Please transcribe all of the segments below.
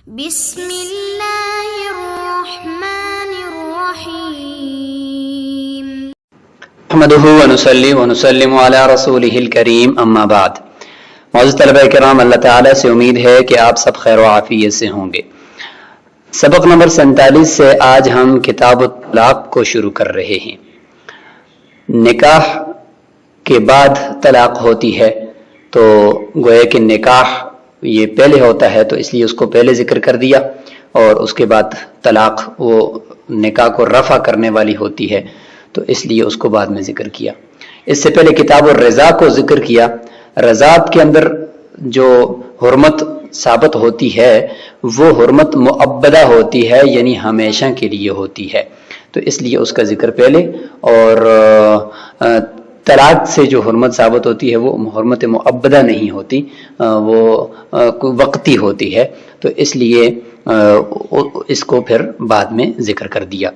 بسم اللہ الرحمن الرحیم نحمده ونصلي ونسلم علی رسولہ الکریم اما بعد۔ معزز طلبہ کرام، اللہ تعالیٰ سے امید ہے کہ آپ سب خیر و عافیت سے ہوں گے۔ سبق نمبر 47 سے آج ہم کتاب الطلاق کو شروع کر رہے ہیں۔ نکاح کے بعد طلاق ہوتی ہے تو گویا کہ نکاح یہ پہلے ہوتا ہے تو اس لیے اس کو پہلے ذکر کر دیا، اور اس کے بعد طلاق وہ نکاح کو رفع کرنے والی ہوتی ہے تو اس لیے اس کو بعد میں ذکر کیا۔ اس سے پہلے کتاب الرضا کو ذکر کیا۔ رضاعت کے اندر جو حرمت ثابت ہوتی ہے وہ حرمت مؤبدہ ہوتی ہے، یعنی ہمیشہ کے لیے ہوتی ہے، تو اس لیے اس کا ذکر پہلے۔ اور طلاق سے جو حرمت ثابت ہوتی ہے وہ حرمت مؤبدہ نہیں ہوتی، وہ وقتی ہوتی ہے، تو اس لیے اس کو پھر بعد میں ذکر کر دیا۔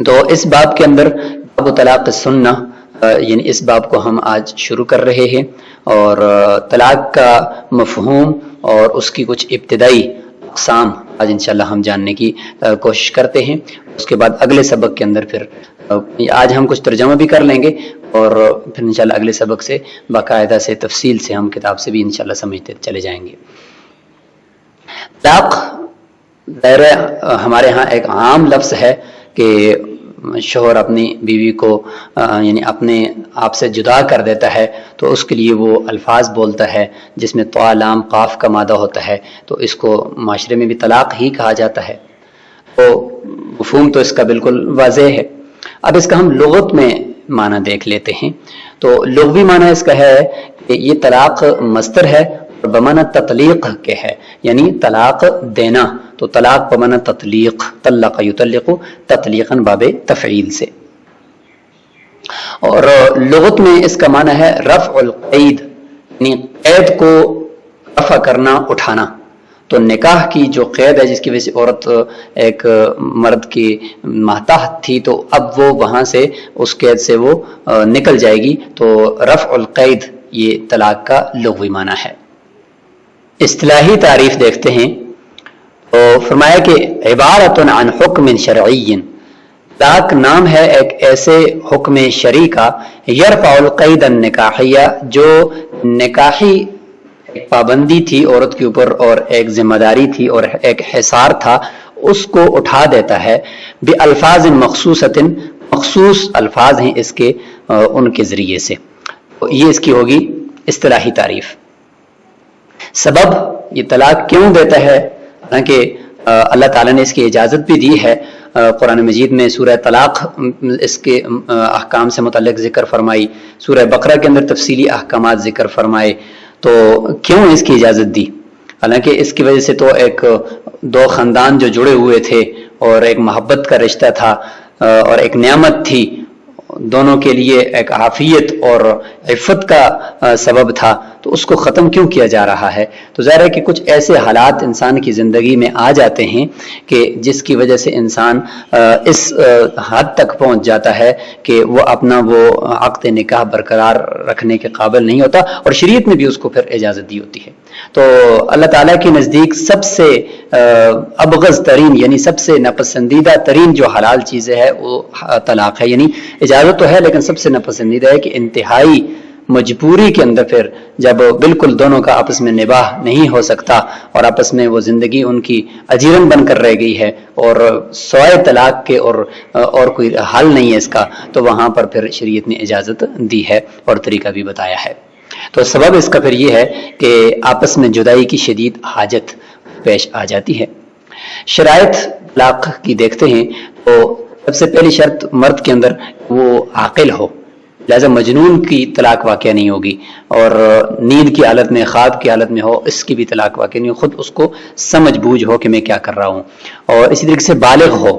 تو اس باب کے اندر باب طلاق السنہ، یعنی اس باب کو ہم آج شروع کر رہے ہیں، اور طلاق کا مفہوم اور اس کی کچھ ابتدائی اقسام آج انشاءاللہ ہم جاننے کی کوشش کرتے ہیں۔ اس کے بعد اگلے سبق کے اندر پھر آج ہم کچھ ترجمہ بھی کر لیں گے، اور پھر انشاءاللہ اگلے سبق سے باقاعدہ سے تفصیل سے ہم کتاب سے بھی انشاءاللہ سمجھتے چلے جائیں گے۔ طلاق ہمارے ہاں ایک عام لفظ ہے کہ شوہر اپنی بیوی کو یعنی اپنے آپ سے جدا کر دیتا ہے تو اس کے لیے وہ الفاظ بولتا ہے جس میں طا لام قاف کا مادہ ہوتا ہے، تو اس کو معاشرے میں بھی طلاق ہی کہا جاتا ہے۔ تو مفہوم تو اس کا بالکل واضح ہے۔ اب اس کا ہم لغت میں معنی دیکھ لیتے ہیں۔ تو لغوی معنی اس کا ہے کہ یہ طلاق مصدر ہے اور بمعنی تطلیق کے ہے، یعنی طلاق دینا، تو طلاق بمعنی تطلیق، طلق یطلق تطلیقا باب تفعیل سے۔ اور لغت میں اس کا معنی ہے رفع القید، یعنی قید کو رفع کرنا، اٹھانا۔ تو نکاح کی جو قید ہے جس کی وجہ سے عورت ایک مرد کی ماتحت تھی، تو اب وہ وہاں سے اس قید سے وہ نکل جائے گی، تو رفع القید یہ طلاق کا لغوی معنی ہے۔ اصطلاحی تعریف دیکھتے ہیں تو فرمایا کہ عبارت عن حکم شرعی، طلاق نام ہے ایک ایسے حکم شرعی کا، یرفع القید النکاحیہ، جو نکاحی پابندی تھی عورت کے اوپر اور ایک ذمہ داری تھی اور ایک حصار تھا، اس کو اٹھا دیتا ہے بالفاظ مخصوصۃ، مخصوص الفاظ ہیں اس کے ان کے ذریعے سے۔ یہ اس کی ہوگی اصطلاحی تعریف۔ سبب یہ طلاق کیوں دیتا ہے، حالانکہ اللہ تعالیٰ نے اس کی اجازت بھی دی ہے۔ قرآن مجید میں سورہ طلاق اس کے احکام سے متعلق ذکر فرمائی، سورہ بقرہ کے اندر تفصیلی احکامات ذکر فرمائے، تو کیوں اس کی اجازت دی؟ حالانکہ اس کی وجہ سے تو ایک دو خاندان جو جڑے ہوئے تھے اور ایک محبت کا رشتہ تھا اور ایک نعمت تھی، دونوں کے لیے ایک عافیت اور عفت کا سبب تھا، تو اس کو ختم کیوں کیا جا رہا ہے؟ تو ظاہر ہے کہ کچھ ایسے حالات انسان کی زندگی میں آ جاتے ہیں کہ جس کی وجہ سے انسان اس حد تک پہنچ جاتا ہے کہ وہ اپنا وہ عقد نکاح برقرار رکھنے کے قابل نہیں ہوتا، اور شریعت نے بھی اس کو پھر اجازت دی ہوتی ہے۔ تو اللہ تعالیٰ کے نزدیک سب سے ابغض ترین، یعنی سب سے ناپسندیدہ ترین جو حلال چیزیں ہے وہ طلاق ہے، یعنی اجازت تو ہے لیکن سب سے ناپسندیدہ ہے کہ انتہائی مجبوری کے اندر پھر جب بالکل دونوں کا آپس میں نباہ نہیں ہو سکتا اور آپس میں وہ زندگی ان کی اجیرن بن کر رہ گئی ہے اور سوائے طلاق کے اور کوئی حل نہیں ہے اس کا، تو وہاں پر پھر شریعت نے اجازت دی ہے اور طریقہ بھی بتایا ہے۔ تو سبب اس کا پھر یہ ہے کہ آپس میں جدائی کی شدید حاجت پیش آ جاتی ہے۔ شرائط طلاق کی دیکھتے ہیں تو سب سے پہلی شرط مرد کے اندر وہ عاقل ہو، لہذا مجنون کی طلاق واقع نہیں ہوگی، اور نیند کی حالت میں، خواب کی حالت میں ہو اس کی بھی طلاق واقع نہیں ہو، خود اس کو سمجھ بوجھ ہو کہ میں کیا کر رہا ہوں، اور اسی طریقے سے بالغ ہو،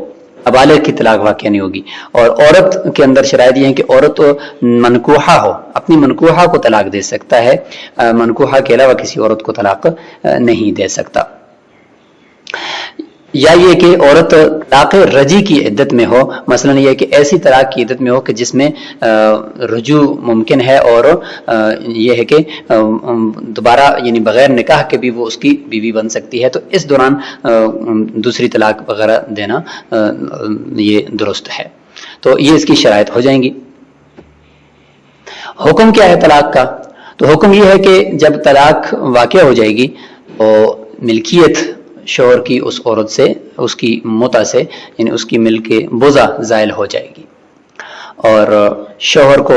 ابالغ کی طلاق واقع نہیں ہوگی۔ اور عورت کے اندر شرائط یہ ہے کہ عورت منکوحہ ہو، اپنی منکوحہ کو طلاق دے سکتا ہے، منکوحہ کے علاوہ کسی عورت کو طلاق نہیں دے سکتا۔ یا یہ کہ عورت طلاق رجی کی عدت میں ہو، مثلا یہ کہ ایسی طلاق کی عدت میں ہو کہ جس میں رجوع ممکن ہے اور یہ ہے کہ دوبارہ یعنی بغیر نکاح کے بھی وہ اس کی بیوی بن سکتی ہے، تو اس دوران دوسری طلاق وغیرہ دینا یہ درست ہے۔ تو یہ اس کی شرائط ہو جائیں گی۔ حکم کیا ہے طلاق کا؟ تو حکم یہ ہے کہ جب طلاق واقع ہو جائے گی تو ملکیت شوہر کی اس عورت سے، اس کی متع سے، یعنی اس کی ملک بوزہ زائل ہو جائے گی، اور شوہر کو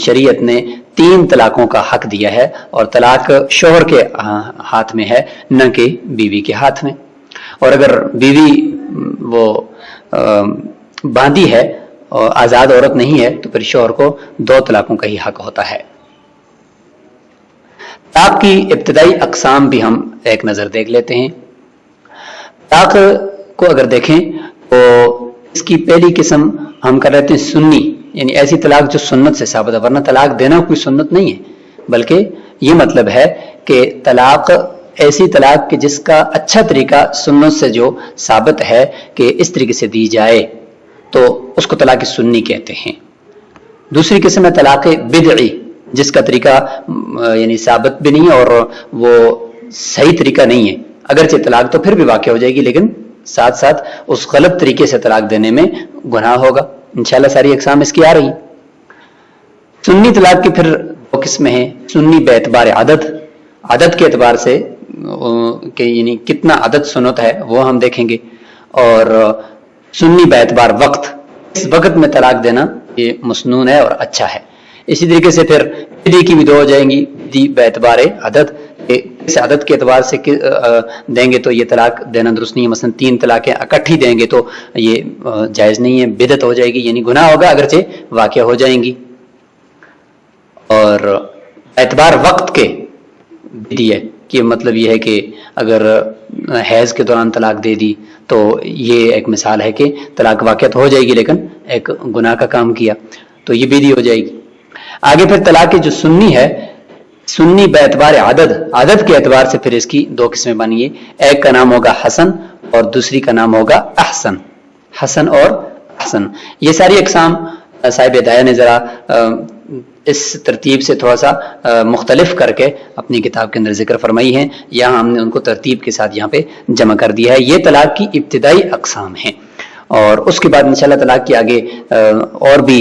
شریعت نے 3 طلاقوں کا حق دیا ہے، اور طلاق شوہر کے ہاتھ میں ہے نہ کہ بیوی کے ہاتھ میں۔ اور اگر بیوی وہ باندھی ہے اور آزاد عورت نہیں ہے تو پھر شوہر کو 2 طلاقوں کا ہی حق ہوتا ہے۔ طلاق کی ابتدائی اقسام بھی ہم ایک نظر دیکھ لیتے ہیں۔ طلاق کو اگر دیکھیں تو اس کی پہلی قسم ہم کر لیتے ہیں سنی، یعنی ایسی طلاق جو سنت سے ثابت ہے، ورنہ طلاق دینا کوئی سنت نہیں ہے، بلکہ یہ مطلب ہے کہ طلاق ایسی طلاق کہ جس کا اچھا طریقہ سنت سے جو ثابت ہے کہ اس طریقے سے دی جائے تو اس کو طلاق سنی کہتے ہیں۔ دوسری قسم ہے طلاق بدعی، جس کا طریقہ یعنی ثابت بھی نہیں اور وہ صحیح طریقہ نہیں ہے، اگرچہ طلاق تو پھر بھی واقع ہو جائے گی لیکن ساتھ ساتھ اس غلط طریقے سے طلاق دینے میں گناہ ہوگا۔ انشاءاللہ ساری اقسام اس کی آ رہی۔ سنی طلاق کی پھر 2 قسمیں ہیں۔ سنی بے اعتبار عدد کے اعتبار سے کہ یعنی کتنا عدد سنت ہے وہ ہم دیکھیں گے، اور سنی بے اعتبار وقت، اس وقت میں طلاق دینا یہ مسنون ہے اور اچھا ہے۔ اسی طریقے سے پھر بدی کی بھی 2 ہو جائیں گی، بدی بے اعتبار عدد، اس عدد کے اعتبار سے دیں گے تو یہ طلاق دینا درست نہیں ہے، مثلا 3 طلاقیں اکٹھی دیں گے تو یہ جائز نہیں ہے، بدعت ہو جائے گی، یعنی گناہ ہوگا اگرچہ واقع ہو جائیں گی۔ اور اعتبار وقت کے بدی ہے کہ مطلب یہ ہے کہ اگر حیض کے دوران طلاق دے دی تو یہ ایک مثال ہے کہ طلاق واقع تو ہو جائے گی لیکن ایک گناہ کا کام کیا، تو یہ بدی ہو جائے گی۔ آگے پھر طلاق جو سنی ہے، سنی بے اعتبار عدد کے اعتبار سے پھر اس کی 2 قسمیں بنی ہے۔ ایک کا نام ہوگا حسن اور دوسری کا نام ہوگا احسن، حسن اور احسن۔ یہ ساری اقسام صاحب ہدایہ نے ذرا اس ترتیب سے تھوڑا سا مختلف کر کے اپنی کتاب کے اندر ذکر فرمائی ہیں، یہاں ہم نے ان کو ترتیب کے ساتھ یہاں پہ جمع کر دیا ہے۔ یہ طلاق کی ابتدائی اقسام ہیں، اور اس کے بعد انشاءاللہ طلاق کے آگے اور بھی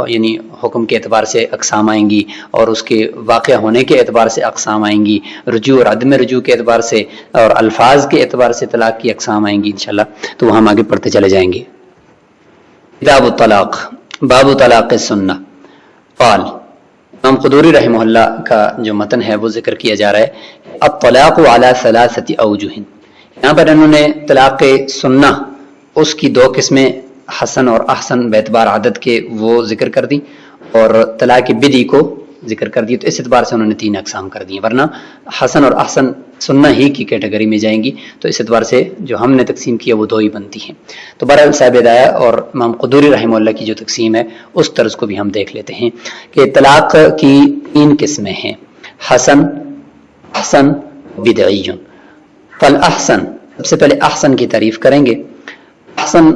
یعنی حکم کے اعتبار سے اقسام آئیں گی، اور اس کے واقع ہونے کے اعتبار سے اقسام آئیں گی، رجوع اور عدم رجوع کے اعتبار سے اور الفاظ کے اعتبار سے طلاق کی اقسام آئیں گی انشاءاللہ، تو وہ ہم آگے پڑھتے چلے جائیں گے۔ کتاب الطلاق، باب طلاق السنہ۔ قال، امام قدوری رحمہ اللہ کا جو متن ہے وہ ذکر کیا جا رہا ہے، الطلاق علی 3 اوجہ۔ یہاں پر انہوں نے طلاق سنہ اس کی 2 قسمیں حسن اور احسن بے اعتبار عدد کے وہ ذکر کر دی، اور طلاق بدی کو ذکر کر دی، تو اس اعتبار سے انہوں نے 3 اقسام کر دی، ورنہ حسن اور احسن سنہ ہی کی کیٹیگری میں جائیں گی، تو اس اعتبار سے جو ہم نے تقسیم کیا وہ 2 ہی بنتی ہیں۔ تو بہرحال صاحب ہدایہ اور امام قدوری رحمہ اللہ کی جو تقسیم ہے اس طرز کو بھی ہم دیکھ لیتے ہیں کہ طلاق کی 3 قسمیں ہیں، حسن، احسن، بدعی۔ فالاحسن، سب سے پہلے احسن کی تعریف کریں گے۔ احسن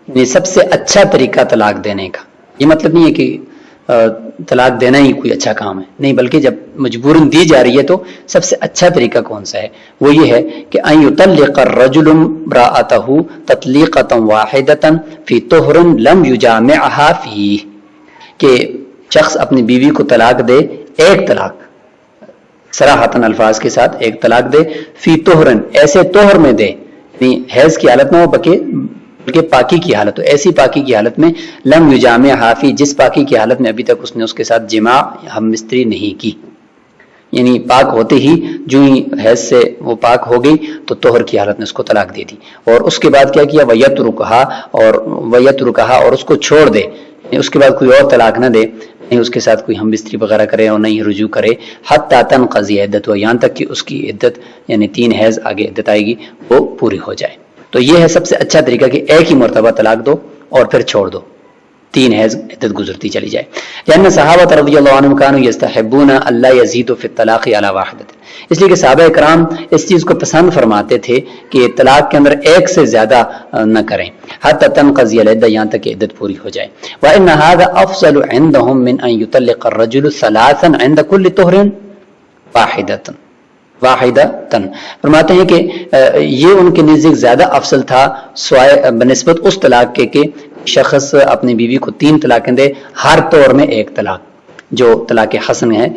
یعنی سب سے اچھا طریقہ طلاق دینے کا، یہ مطلب نہیں ہے کہ طلاق دینا ہی کوئی اچھا کام ہے، نہیں، بلکہ جب مجبوراً دی جا رہی ہے تو سب سے اچھا طریقہ کون سا ہے؟ وہ یہ ہے کہ ان یطلق الرجل امرأته تطلیقة واحدة فی طہر لم یجامعها فیہ، کہ شخص اپنی بیوی کو طلاق دے، ایک طلاق، صراحتاً الفاظ کے ساتھ ایک طلاق دے، فی طہر، ایسے طہر میں دے، یعنی حیض کی حالت میں ہو بلکہ پاکی کی حالت، ایسی پاکی کی حالت میں، لم یجامعها فی، جس پاکی کی حالت میں ابھی تک اس نے اس کے ساتھ جماع ہم مستری نہیں کی، یعنی پاک ہوتے ہی جو ہی حیض سے وہ پاک ہو گئی تو طہر کی حالت میں اس کو طلاق دے دی، اور اس کے بعد کیا کیا، ویترکھا، اور اس کو چھوڑ دے، یعنی اس کے بعد کوئی اور طلاق نہ دے، نہیں اس کے ساتھ کوئی ہم بستری وغیرہ کرے اور نہیں رجوع کرے، حتی تنقضی عدتہ، یہاں تک کہ اس کی عدت یعنی 3 حیض آگے عدت آئے گی وہ پوری ہو جائے۔ تو یہ ہے سب سے اچھا طریقہ کہ ایک ہی مرتبہ طلاق دو اور پھر چھوڑ دو، 3 حیض عدت گزرتی چلی جائے. لأن صحابہ رضی اللہ عنہم کانوا یستحبون الا یزیدوا فی الطلاق علی واحدۃ، اس لیے کہ صحابہ کرام اس چیز کو پسند فرماتے تھے کہ طلاق کے اندر ایک سے زیادہ نہ کریں، حتی تنقضی العدہ، یہاں تک کہ عدت پوری ہو جائے. وان هذا افضل عندهم من ان يطلق الرجل ثلاثا عند كل طهر واحدۃ. فرماتے ہیں کہ یہ ان کے نزدیک زیادہ افضل تھا سوائے بنسبت اس طلاق کے کہ شخص اپنی بیوی کو 3 طلاقیں دے، ہر طور میں 1 طلاق، جو طلاق حسن ہے،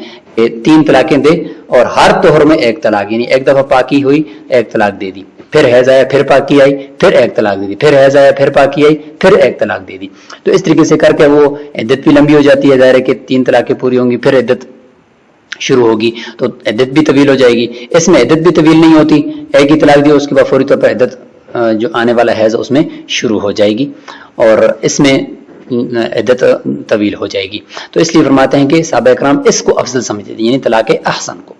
3 طلاقیں دے اور ہر طہر میں 1 طلاق، یعنی ایک دفعہ پاکی ہوئی 1 طلاق دے دی، پھر حیض آیا پھر پاکی آئی پھر 1 طلاق دے دی، پھر حیض آیا پھر پاکی آئی پھر 1 طلاق دے دی. تو اس طریقے سے کر کے وہ عدت بھی لمبی ہو جاتی ہے، ظاہر ہے کہ 3 طلاقیں پوری ہوں گی پھر عدت شروع ہوگی تو عدت بھی طویل ہو جائے گی. اس میں عدت بھی طویل نہیں ہوتی، ایک ہی طلاق دی اس کے بعد فوری طور پر عدت جو آنے والا حیض اس میں شروع ہو جائے گی اور اس میں عدت طویل ہو جائے گی. تو اس لیے فرماتے ہیں کہ صحابہ کرام اس کو افضل سمجھتے تھے، یعنی طلاق احسن کو.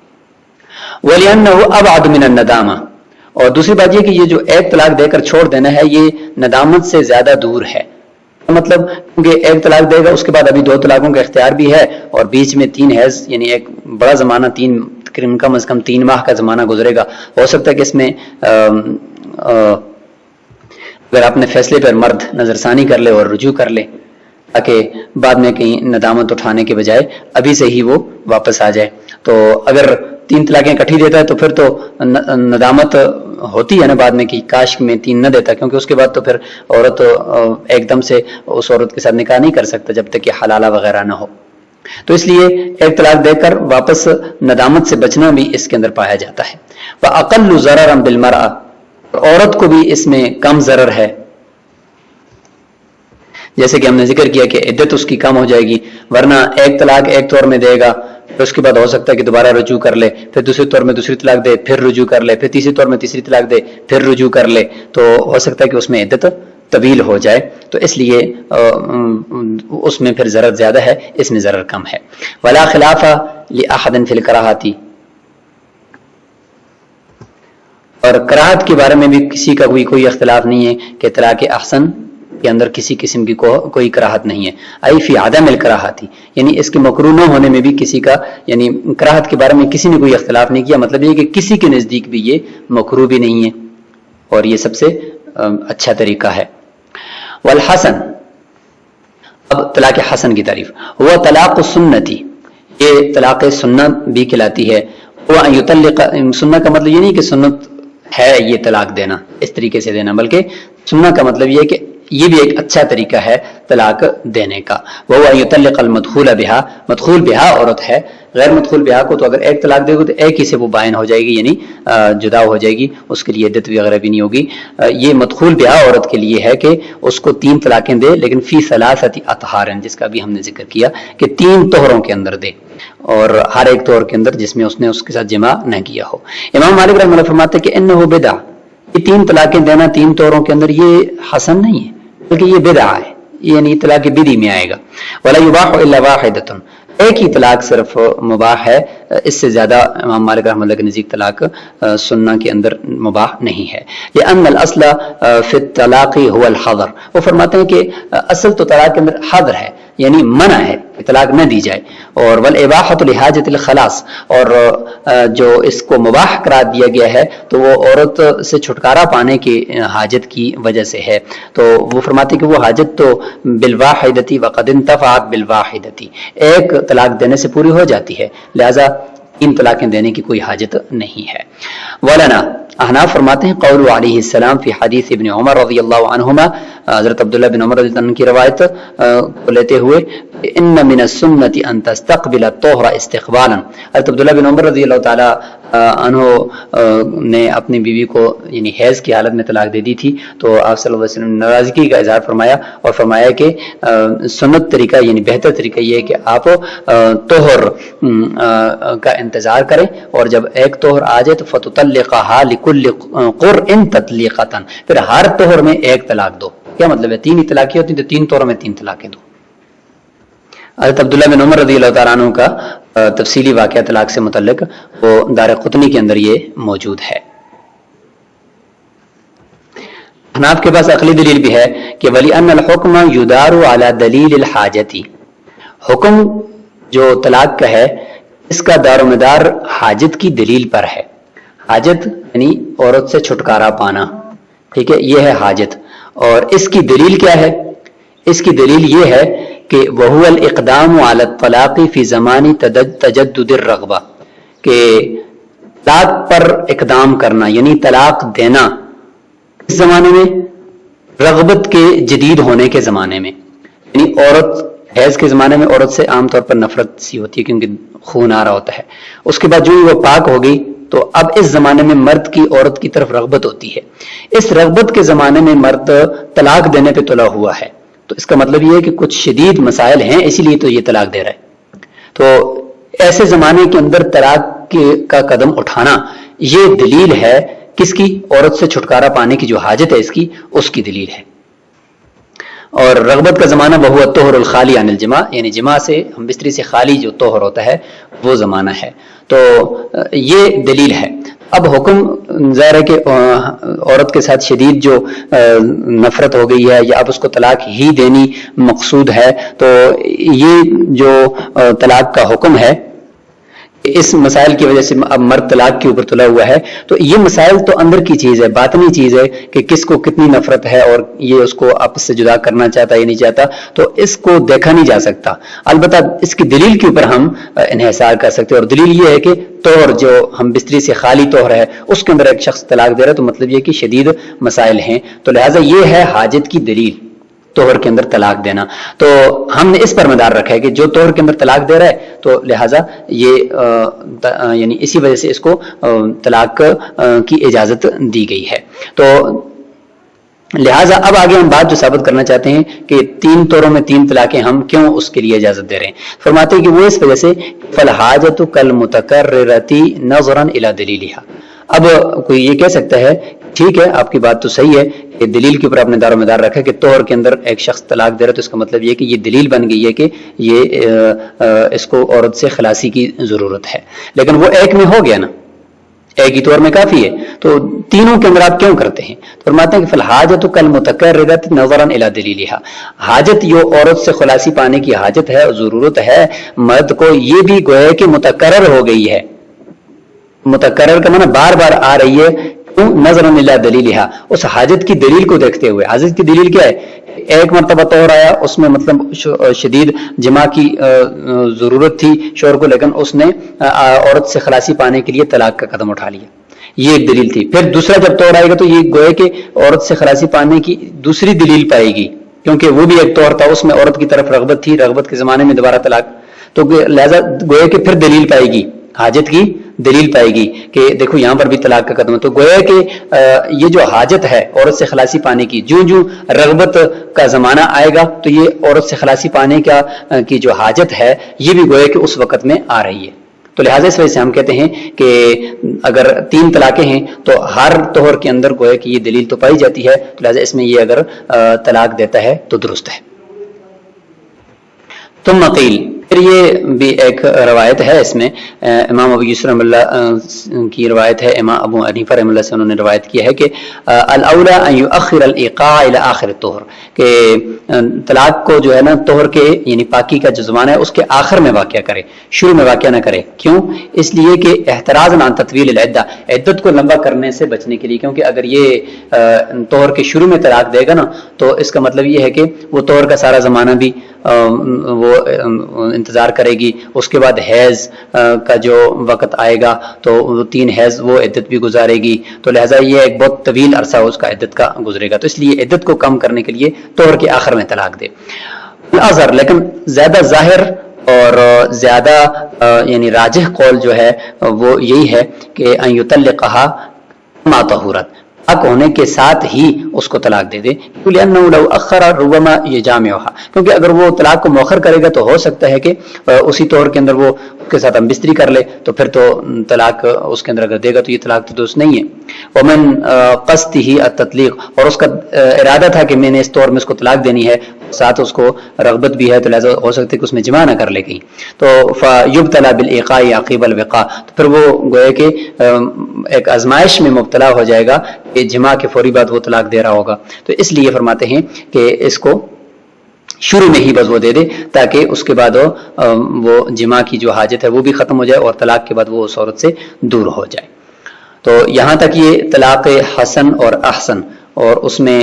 وَلِأَنَّهُ أَبْعَدُ مِنَ النَّدَامَةِ، اور دوسری بات یہ کہ یہ جو 1 طلاق دے کر چھوڑ دینا ہے یہ ندامت سے زیادہ دور ہے. مطلب کیونکہ 1 طلاق دے گا اس کے بعد ابھی 2 طلاقوں کا اختیار بھی ہے اور بیچ میں 3 حیض، یعنی ایک بڑا زمانہ، تقریباً کم از کم 3 ماہ کا زمانہ گزرے گا. ہو سکتا ہے کہ اس میں اگر اپنے فیصلے پر مرد نظر ثانی کر لے اور رجوع کر لے تاکہ بعد میں کہیں ندامت اٹھانے کے بجائے ابھی سے ہی وہ واپس آ جائے. تو اگر 3 طلاقیں اکٹھی دیتا ہے تو پھر تو ندامت ہوتی ہے نا بعد میں کہ کاش میں 3 نہ دیتا، کیونکہ اس کے بعد تو پھر عورت ایک دم سے اس عورت کے ساتھ نکاح نہیں کر سکتا جب تک کہ حلالہ وغیرہ نہ ہو. تو اس لیے 1 طلاق دے کر واپس ندامت سے بچنا بھی اس کے اندر پایا جاتا ہے. وَأَقَلُّ ضَرَرًا بِالْمَرْأَةِ، عورت کو بھی اس میں کم ضرر ہے، جیسے کہ ہم نے ذکر کیا کہ عدت اس کی کم ہو جائے گی، ورنہ 1 طلاق 1 طور میں دے گا پھر اس کے بعد ہو سکتا ہے کہ دوبارہ رجوع کر لے، پھر دوسرے طور میں دوسری طلاق دے پھر رجوع کر لے، پھر تیسری طور میں تیسری طلاق دے پھر رجوع کر لے، تو ہو سکتا ہے کہ اس میں عدت طویل ہو جائے. تو اس لیے اس میں پھر ضرر زیادہ ہے، اس میں ضرر کم ہے. ولا خلاف لأحد فی الکراہۃ، اور کراہت کے بارے میں بھی کسی کا کوئی اختلاف نہیں ہے کہ طلاق احسن کے اندر کسی قسم کی کوئی کراہت نہیں ہے. ای فی عدم الکراہت، یعنی اس کے مکروہ نہ ہونے میں بھی کسی کا، یعنی کراہت کے بارے میں کسی نے کوئی اختلاف نہیں کیا، مطلب یہ کہ کسی کے نزدیک بھی یہ مکروہ بھی نہیں ہے اور یہ سب سے اچھا طریقہ ہے. والحسن، اب طلاق حسن کی تعریف، وہ طلاق السنتی، یہ طلاق سنت بھی کہلاتی ہے. وہ ان یطلق، سنت کا مطلب یہ نہیں کہ سنت ہے یہ طلاق دینا اس طریقے سے دینا، بلکہ سنت کا مطلب یہ کہ یہ بھی ایک اچھا طریقہ ہے طلاق دینے کا. وہ یطلق المدخول بہا، مدخول بہا عورت ہے، غیر مدخول بہا کو تو اگر 1 طلاق دے گا تو ایک ہی سے وہ بائن ہو جائے گی، یعنی جدا ہو جائے گی، اس کے لیے عدت وغیرہ بھی نہیں ہوگی. یہ مدخول بہا عورت کے لیے ہے کہ اس کو 3 طلاقیں دے، لیکن فی 3 اطہار، جس کا بھی ہم نے ذکر کیا کہ 3 طہروں کے اندر دے، اور ہر ایک طور کے اندر جس میں اس نے اس کے ساتھ جماع نہ کیا ہو. امام مالک رحمہ اللہ فرماتے ہیں کہ انہ بدعہ، یہ 3 طلاقیں دینا 3 طوروں کے اندر یہ حسن نہیں ہے بلکہ یہ بدعہ ہے، یعنی طلاق بدعی میں آئے گا. ولا یباح الا واحدۃ، ایک ہی طلاق صرف مباح ہے، اس سے زیادہ امام مالک رحمہ اللہ کے نزدیک طلاق سنت کے اندر مباح نہیں ہے. لأن الاصل فی الطلاق هو الحظر، وہ فرماتے ہیں کہ اصل تو طلاق کے اندر حظر ہے، یعنی منع ہے کہ طلاق نہ دی جائے. اور والاباحۃ لحاجۃ الخلاص، اور جو اس کو مباح قرار دیا گیا ہے تو وہ عورت سے چھٹکارا پانے کی حاجت کی وجہ سے ہے. تو وہ فرماتے ہیں کہ وہ حاجت تو بالواحدۃ وقد انتفعت بالواحدۃ، ایک طلاق دینے سے پوری ہو جاتی ہے، لہذا 3 طلاقیں دینے کی کوئی حاجت نہیں ہے. ولنا، احناف فرماتے ہیں قول علیہ السلام فی حدیث ابن عمر رضی اللہ عنہما، حضرت عبداللہ بن عمر رضی اللہ عنہ کی روایت کو لیتے ہوئے، ان من السنت ان تستقبل الطہر استقبالا، حضرت عبداللہ بن عمر رضی اللہ تعالی عنہ نے اپنی بیوی کو یعنی حیض کی حالت میں طلاق دے دی تھی، تو آپ صلی اللہ علیہ وسلم نے ناراضگی کا اظہار فرمایا اور فرمایا کہ سنت طریقہ یعنی بہتر طریقہ یہ ہے کہ آپ طہر کا انتظار کریں، اور جب ایک طہر آ جائے تو فتطلقها لكل قرء تطلیقۃ، پھر ہر طہر میں 1 طلاق دو. کیا مطلب ہے؟ 3 ہی طلاقیں ہوتی ہیں تو 3 طہروں میں 3 طلاقیں دو. حضرت عبداللہ بن عمر رضی اللہ تعالیٰ عنہ کا تفصیلی واقعہ طلاق سے متعلق وہ دار قطنی کے اندر یہ موجود ہے. حناف کے پاس عقلی دلیل بھی ہے کہ ولی ان الحکم یدار علی دلیل الحاجتی، حکم جو طلاق کا ہے اس کا دار و مدار حاجت کی دلیل پر ہے. حاجت یعنی عورت سے چھٹکارا پانا، ٹھیک ہے، یہ ہے حاجت. اور اس کی دلیل کیا ہے؟ اس کی دلیل یہ ہے کہ وہو الاقدام علی الطلاق فی زمان تجدد الرغبہ، کہ طلاق پر اقدام کرنا یعنی طلاق دینا اس زمانے میں رغبت کے جدید ہونے کے زمانے میں. یعنی عورت حیض کے زمانے میں عورت سے عام طور پر نفرت سی ہوتی ہے کیونکہ خون آ رہا ہوتا ہے، اس کے بعد جو وہ پاک ہو گئی تو اب اس زمانے میں مرد کی عورت کی طرف رغبت ہوتی ہے. اس رغبت کے زمانے میں مرد طلاق دینے پہ تلا ہوا ہے، تو اس کا مطلب یہ ہے کہ کچھ شدید مسائل ہیں اسی لیے تو یہ طلاق دے رہا ہے. تو ایسے زمانے کے اندر طلاق کا قدم اٹھانا یہ دلیل ہے کس کی؟ عورت سے چھٹکارا پانے کی جو حاجت ہے اس کی دلیل ہے. اور رغبت کا زمانہ بہو الطہر الخالی عن الجماع، یعنی جماع سے ہم بستری سے خالی جو طہر ہوتا ہے وہ زمانہ ہے. تو یہ دلیل ہے. اب حکم ظاہر ہے کہ عورت کے ساتھ شدید جو نفرت ہو گئی ہے یا اب اس کو طلاق ہی دینی مقصود ہے، تو یہ جو طلاق کا حکم ہے اس مسائل کی وجہ سے اب مرد طلاق کے اوپر تلا ہوا ہے. تو یہ مسائل تو اندر کی چیز ہے، باطنی چیز ہے کہ کس کو کتنی نفرت ہے اور یہ اس کو آپس سے جدا کرنا چاہتا ہے یا نہیں چاہتا، تو اس کو دیکھا نہیں جا سکتا. البتہ اس کی دلیل کے اوپر ہم انحصار کر سکتے ہیں، اور دلیل یہ ہے کہ طور جو ہم بستری سے خالی طور ہے اس کے اندر ایک شخص طلاق دے رہا ہے، تو مطلب یہ کہ شدید مسائل ہیں، تو لہٰذا یہ ہے حاجت کی دلیل، طہر کے اندر طلاق دینا. تو ہم نے اس پر مدار رکھا ہے کہ جو طہر کے اندر طلاق دے رہا ہے تو لہٰذا یہ یعنی اسی وجہ سے اس کو طلاق کی اجازت دی گئی ہے. تو لہٰذا اب آگے ہم بات جو ثابت کرنا چاہتے ہیں کہ 3 طہروں میں 3 طلاقیں ہم کیوں اس کے لیے اجازت دے رہے ہیں. فرماتے ہیں کہ وہ اس وجہ سے فالحاجۃ کالمتکررۃ نظرا الی دلیلھا. اب کوئی یہ کہہ سکتا ہے ٹھیک ہے آپ کی بات تو صحیح ہے کہ دلیل کے اوپر آپ نے دار و مدار رکھا کہ طہر کے اندر ایک شخص طلاق دے رہا ہے، تو اس کا مطلب یہ کہ یہ دلیل بن گئی ہے کہ یہ اس کو عورت سے خلاصی کی ضرورت ہے. لیکن وہ ایک میں ہو گیا نا، ایک ہی طور میں کافی ہے، تو تینوں کے اندر آپ کیوں کرتے ہیں؟ فرماتے ہیں کہ فالحاجۃ کالمتکررۃ نظرا الی دلیلھا. حاجت جو عورت سے خلاصی پانے کی حاجت ہے اور ضرورت ہے مرد کو، یہ بھی گویا کہ متکرر ہو گئی ہے. متکرر کا معنی بار بار آ رہی ہے، نظرا الی دلیلھا، اس حاجت کی دلیل کو دیکھتے ہوئے. حاجت کی دلیل کیا ہے؟ ایک مرتبہ طہر آیا، اس میں مطلب شدید جماع کی ضرورت تھی شوہر کو، لیکن اس نے عورت سے خلاصی پانے کے لیے طلاق کا قدم اٹھا لیا، یہ ایک دلیل تھی. پھر دوسرا جب طہر آئے گا تو یہ گویا کہ عورت سے خلاصی پانے کی دوسری دلیل پائے گی، کیونکہ وہ بھی ایک طور تھا، اس میں عورت کی طرف رغبت تھی، رغبت کے زمانے میں دوبارہ طلاق، تو لہذا گویا کہ پھر دلیل پائے گی، حاجت کی دلیل پائے گی کہ دیکھو یہاں پر بھی طلاق کا قدم ہے. تو گویا کہ یہ جو حاجت ہے عورت سے خلاصی پانے کی، جو رغبت کا زمانہ آئے گا تو یہ عورت سے خلاصی پانے کی جو حاجت ہے یہ بھی گویا کہ اس وقت میں آ رہی ہے. تو لہٰذا اس وجہ سے ہم کہتے ہیں کہ اگر 3 طلاقیں ہیں تو ہر طہر کے اندر گویا کہ یہ دلیل تو پائی جاتی ہے، تو لہٰذا اس میں یہ اگر طلاق دیتا ہے تو درست ہے. ثم قیل، پھر یہ بھی ایک روایت ہے، اس میں امام ابو یوسف رحمہ اللہ کی روایت ہے، امام ابو حنیفہ رحمہ اللہ سے انہوں نے روایت کی ہے کہ الاولی ان یؤخر الايقاع الى آخر الطہر، کہ طلاق کو جو ہے نا طہر کے یعنی پاکی کا جو زمانہ ہے اس کے آخر میں واقع کرے، شروع میں واقع نہ کرے. کیوں؟ اس لیے کہ احترازا عن تطویل العدہ، عدت کو لمبا کرنے سے بچنے کے لیے، کیونکہ اگر یہ طہر کے شروع میں طلاق دے گا نا تو اس کا مطلب یہ ہے کہ وہ طہر کا سارا زمانہ بھی وہ انتظار کرے گی، اس کے بعد حیض کا جو وقت آئے گا تو 3 حیض وہ عدت بھی گزارے گی، تو لہٰذا یہ ایک بہت طویل عرصہ اس کا عدت کا گزرے گا. تو اس لیے عدت کو کم کرنے کے لیے طہر کے آخر میں طلاق دے. اظہر، لیکن زیادہ ظاہر اور زیادہ یعنی راجح قول جو ہے وہ یہی ہے کہ ان یطلقها ما طہورت، طلاق ہونے کے ساتھ ہی اس کو طلاق دے دے. لأنه لو أخر ربما يجامعها، کیونکہ اگر وہ طلاق کو مؤخر کرے گا تو ہو سکتا ہے کہ اسی طور کے اندر وہ اس کے ساتھ ہم بستری کر لے، تو پھر تو طلاق اس کے اندر اگر دے گا تو یہ طلاق تو درست نہیں ہے. ومن قصده التطلیق، اور اس کا ارادہ تھا کہ میں نے اس طور میں اس کو طلاق دینی ہے، ساتھ اس کو رغبت بھی ہے تو لہٰذا ہو سکتا ہے کہ اس میں جمع نہ کر لے کہیں، تو فیبتلی بالایقاء عقیب الوقاء، تو پھر وہ گویا کہ ایک آزمائش میں مبتلا ہو جائے گا کہ جمع کے فوری بعد وہ طلاق دے رہا ہوگا، تو اس لیے فرماتے ہیں کہ اس کو شروع میں ہی بس وہ دے دے تاکہ اس کے بعد وہ جمع کی جو حاجت ہے وہ بھی ختم ہو جائے اور طلاق کے بعد وہ اس عورت سے دور ہو جائے۔ تو یہاں تک یہ طلاق حسن اور احسن، اور اس میں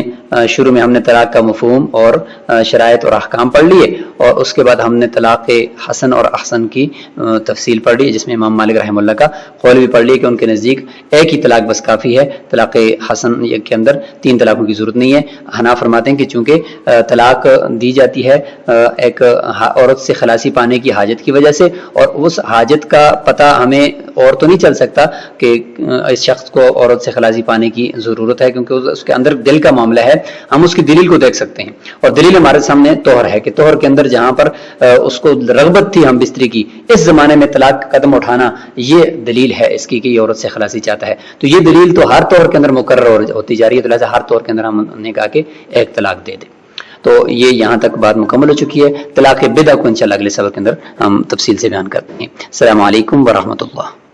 شروع میں ہم نے طلاق کا مفہوم اور شرائط اور احکام پڑھ لیے، اور اس کے بعد ہم نے طلاق حسن اور احسن کی تفصیل پڑھ لی، جس میں امام مالک رحمہ اللہ کا قول بھی پڑھ لیے کہ ان کے نزدیک ایک ہی طلاق بس کافی ہے، طلاق حسن کے اندر 3 طلاقوں کی ضرورت نہیں ہے۔ حناف فرماتے ہیں کہ چونکہ طلاق دی جاتی ہے ایک عورت سے خلاصی پانے کی حاجت کی وجہ سے، اور اس حاجت کا پتہ ہمیں اور تو نہیں چل سکتا کہ اس شخص کو عورت سے خلاصی پانے کی ضرورت ہے، کیونکہ اس کے اندر دل کا معاملہ ہے، ہم اس کی دلیل کو دیکھ سکتے ہیں، اور دلیل ہمارے سامنے طہر ہے کہ طہر کے اندر جہاں پر اس کو رغبت تھی ہم بستری کی، اس زمانے میں طلاق کا قدم اٹھانا یہ دلیل ہے اس کی کہ یہ عورت سے خلاصی چاہتا ہے، تو یہ دلیل تو ہر طور کے اندر مقرر ہوتی جا رہی ہے، تو لہٰذا ہر طور کے اندر ہم نے کہا کہ ایک طلاق دے دیں۔ تو یہ یہاں تک بات مکمل ہو چکی ہے۔ طلاق بدعہ کو انشاءاللہ اگلے سبق کے اندر ہم تفصیل سے بیان کرتے ہیں۔ السلام علیکم ورحمۃ اللہ۔